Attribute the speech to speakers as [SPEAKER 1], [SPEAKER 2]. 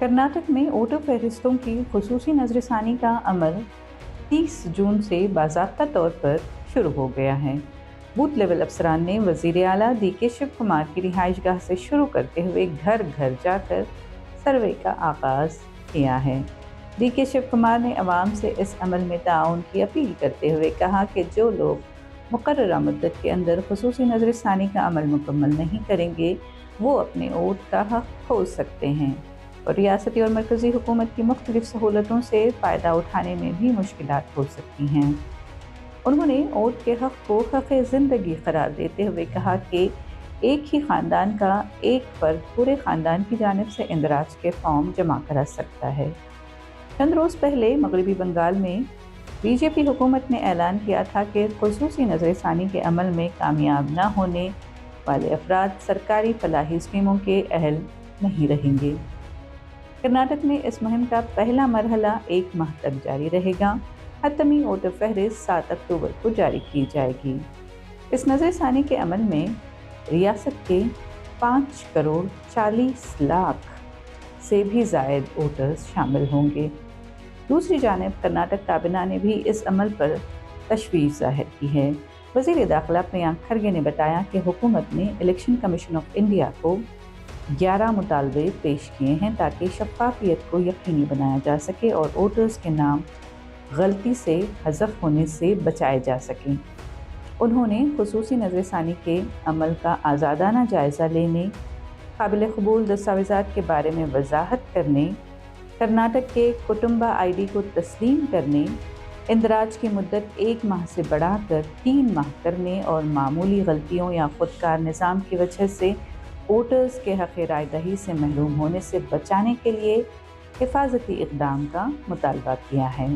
[SPEAKER 1] कर्नाटक में वोटर फहरिस्तों की खुसूसी नजरसानी का अमल 30 जून से बाज़ाब्ता तौर पर शुरू हो गया है। बूथ लेवल अफसरान ने वज़ीर आला डी.के. शिव कुमार की रिहाइशगाह से शुरू करते हुए घर घर जाकर सर्वे का आगाज़ किया है। डी.के. शिव कुमार ने अवाम से इस अमल में ताउन की अपील करते हुए कहा कि जो लोग मुकर्ररा मुद्दत के अंदर खुसूसी नजरसानी का अमल मुकम्मल नहीं करेंगे वो अपने वोट का हक खो सकते हैं और रियासती और मरकज़ी हुकूमत की मुख्तलिफ सहूलतों से फ़ायदा उठाने में भी मुश्किलात हो सकती हैं। उन्होंने वोट के हक़ को हक़ ज़िंदगी करार देते हुए कहा कि एक ही ख़ानदान का एक फ़र्द पूरे ख़ानदान की जानिब से इंदराज के फॉर्म जमा करा सकता है। चंद रोज़ पहले मगरबी बंगाल में बीजेपी हुकूमत ने ऐलान किया था कि खुसूसी नज़रसानी के अमल में कामयाब न होने वाले अफराद सरकारी फलाही स्कीमों के अहल नहीं रहेंगे। कर्नाटक में इस मुहिम का पहला मरहला 1 माह तक जारी रहेगा। हतमी वोटर फहरिस्त 7 अक्टूबर को जारी की जाएगी। इस नज़रसानी के अमल में रियासत के 5 करोड़ 40 लाख से भी ज़ायद वोटर्स शामिल होंगे। दूसरी जानिब कर्नाटक काबीना ने भी इस अमल पर तशवीश ज़ाहिर की है। वज़ीर दाखिला प्रियंक खरगे ने बताया कि हुकूमत ने इलेक्शन कमीशन ऑफ इंडिया को 11 मुतालबे पेश किए हैं ताकि शफ़ाफ़ियत को यकीनी बनाया जा सके और वोटर्स के नाम गलती से हज़फ होने से बचाए जा सकें। उन्होंने खुसूसी नज़रसानी के अमल का आज़ादाना जायज़ा लेने, काबिल कबूल दस्तावेज़ात के बारे में वजाहत करने, कर्नाटक के कुटुंबा ID को तस्लीम करने, इंदराज की मुद्दत 1 माह से बढ़ाकर 3 माह करने और मामूली गलतियों या ख़ुदकार निज़ाम की वजह से वोटर्स के हक़ राय दही से महरूम होने से बचाने के लिए हिफाजती इक़दाम का मुतालबा किया है।